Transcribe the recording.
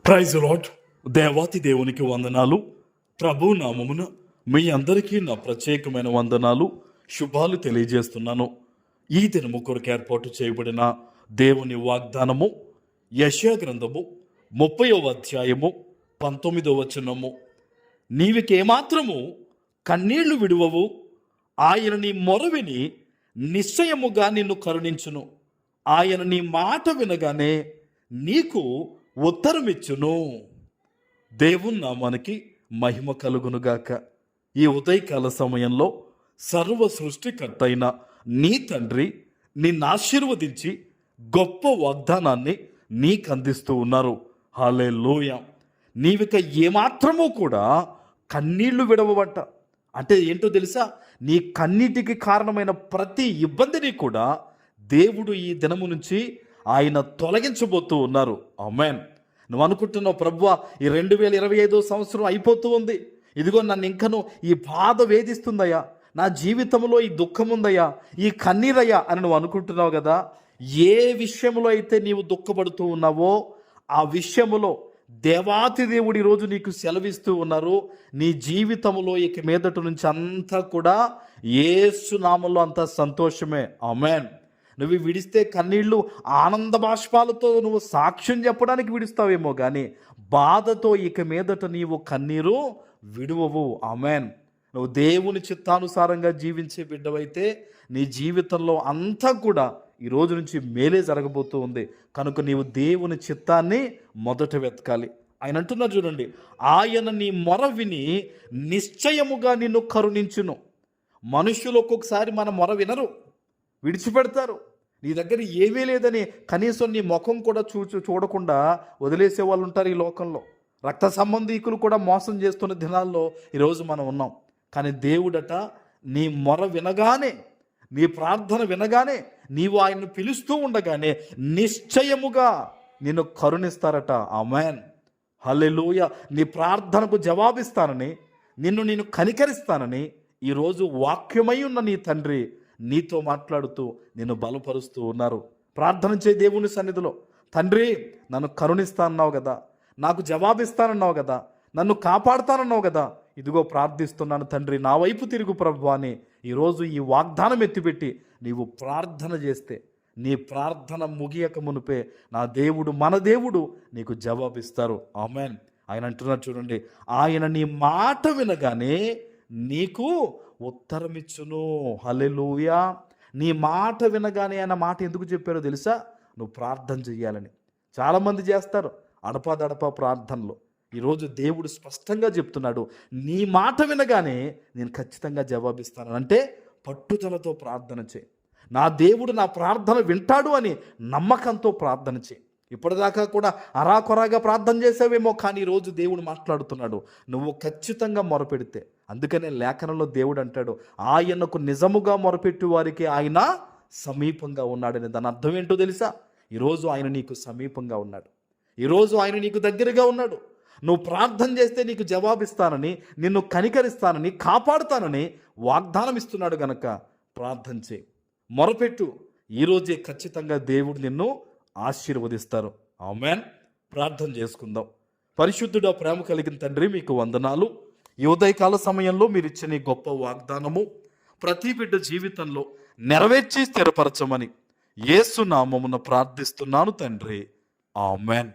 Praise lord. దేవాతి దేవునికి వందనాలు. ప్రభు నామమున మీ అందరికీ నా ప్రత్యేకమైన వందనాలు, శుభాలు తెలియజేస్తున్నాను. ఈ దినము కొరకు ఏర్పాటు చేయబడిన దేవుని వాగ్దానము యెషయా గ్రంథము 30వ అధ్యాయము 19వ వచనము. నీవికేమాత్రము కన్నీళ్లు విడువవు, ఆయన నీ మొర విని నిశ్చయముగా నిన్ను కరుణించును. ఆయన నీ మాట వినగానే నీకు ఉత్తరమిచ్చును. దేవుని నామానికి మహిమ కలుగునుగాక. ఈ ఉదయకాల సమయంలో సర్వ సృష్టికర్త అయిన నీ తండ్రి నిన్ను ఆశీర్వదించి గొప్ప వాగ్దానాన్ని నీకు అందిస్తూ ఉన్నారు. హల్లెలూయా. నీవిక ఏమాత్రమూ కూడా కన్నీళ్లు విడవవంట. అంటే ఏంటో తెలుసా? నీ కన్నీటికి కారణమైన ప్రతి ఇబ్బందిని కూడా దేవుడు ఈ దినము నుంచి ఆయన తొలగించబోతూ ఉన్నారు. ఆమేన్. నువ్వు అనుకుంటున్నావు, ప్రభువా ఈ 2025 సంవత్సరం అయిపోతూ ఉంది, ఇదిగో నన్ను ఇంకను ఈ బాధ వేధిస్తుందయ్యా, నా జీవితంలో ఈ దుఃఖం ఉందయ్యా, ఈ కన్నీరయ్యా అని నువ్వు అనుకుంటున్నావు కదా. ఏ విషయంలో అయితే నీవు దుఃఖపడుతూ ఉన్నావో ఆ విషయములో దేవాతి దేవుడు ఈరోజు నీకు సెలవిస్తూ ఉన్నారు. నీ జీవితంలో ఇక మీదటి నుంచి అంతా కూడా యేసు నామములో అంతా సంతోషమే. ఆమేన్. నువ్వు విడిస్తే కన్నీళ్లు ఆనంద బాష్పాలతో నువ్వు సాక్ష్యం చెప్పడానికి విడుస్తావేమో కానీ బాధతో ఇక మీదట నీవు కన్నీరు విడువవు. ఆమేన్. నువ్వు దేవుని చిత్తానుసారంగా జీవించే బిడ్డవైతే నీ జీవితంలో అంతా కూడా ఈ రోజు నుంచి మేలే జరగబోతూ ఉంది. కనుక నీవు దేవుని చిత్తాన్ని మొదట వెతకాలి. ఆయన అంటున్నారు చూడండి, ఆయన నీ మొర విని నిశ్చయముగా నిన్ను కరుణించును. మనుషులు ఒక్కొక్కసారి మన మొర వినరు, విడిచిపెడతారు. నీ దగ్గర ఏమీ లేదని కనీసం నీ ముఖం కూడా చూడకుండా వదిలేసే వాళ్ళు ఉంటారు ఈ లోకంలో. రక్త సంబంధీకులు కూడా మోసం చేస్తున్న దినాల్లో ఈరోజు మనం ఉన్నాం. కానీ దేవుడట నీ మొర వినగానే, నీ ప్రార్థన వినగానే, నీవు ఆయన్ను పిలుస్తూ ఉండగానే నిశ్చయముగా నిన్ను కరుణిస్తారట. ఆమేన్. హల్లెలూయా. నీ ప్రార్థనకు జవాబిస్తానని, నిన్ను కనికరిస్తానని ఈరోజు వాక్యమై ఉన్న నీ తండ్రి నీతో మాట్లాడుతూ నిన్ను బలపరుస్తూ ఉన్నారు. ప్రార్థన చేయి దేవుని సన్నిధిలో. తండ్రి, నన్ను కరుణిస్తానన్నావు కదా, నాకు జవాబిస్తానన్నావు కదా, నన్ను కాపాడుతానన్నావు కదా, ఇదిగో ప్రార్థిస్తున్నాను తండ్రి, నా వైపు తిరుగు ప్రభువా అని ఈరోజు ఈ వాగ్దానం ఎత్తిపెట్టి నీవు ప్రార్థన చేస్తే నీ ప్రార్థన ముగియక మునిపే నా దేవుడు, మన దేవుడు నీకు జవాబిస్తారు. ఆమేన్. ఆయన అంటున్నారు చూడండి, ఆయన నీ మాట వినగానే నీకు ఉత్తరమిచ్చును. హల్లెలూయా. నీ మాట వినగానే అన్న మాట ఎందుకు చెప్పారో తెలుసా? నువ్వు ప్రార్థన చెయ్యాలని. చాలామంది చేస్తారు అడపాదడపా ప్రార్థనలు. ఈరోజు దేవుడు స్పష్టంగా చెప్తున్నాడు, నీ మాట వినగానే నేను ఖచ్చితంగా జవాబిస్తాను. అంటే పట్టుదలతో ప్రార్థన చేయి. నా దేవుడు నా ప్రార్థన వింటాడు అని నమ్మకంతో ప్రార్థన చేయి. ఇప్పటిదాకా కూడా అరాకొరాగా ప్రార్థన చేసావేమో, కానీ ఈరోజు దేవుడు మాట్లాడుతున్నాడు, నువ్వు ఖచ్చితంగా మొరపెడితే. అందుకనే లేఖనంలో దేవుడు అంటాడు, ఆయనకు నిజముగా మొరపెట్టు వారికి ఆయన సమీపంగా ఉన్నాడని. దాని అర్థం ఏంటో తెలుసా? ఈరోజు ఆయన నీకు సమీపంగా ఉన్నాడు. ఈరోజు ఆయన నీకు దగ్గరగా ఉన్నాడు. నువ్వు ప్రార్థన చేస్తే నీకు జవాబిస్తానని, నిన్ను కనికరిస్తానని, కాపాడుతానని వాగ్దానం ఇస్తున్నాడు. గనక ప్రార్థన చేయి, మొరపెట్టు. ఈరోజే ఖచ్చితంగా దేవుడు నిన్ను ఆశీర్వదిస్తారు. ఆమేన్. ప్రార్థన చేసుకుందాం. పరిశుద్ధుడా, ప్రేమ కలిగిన తండ్రి, మీకు వందనాలు. ఈ ఉదయకాల సమయంలో మీరు ఇచ్చిన గొప్ప వాగ్దానము ప్రతి బిడ్డ జీవితంలో నెరవేర్చి స్థిరపరచమని యేసు నామమున ప్రార్థిస్తున్నాను తండ్రి. ఆమేన్.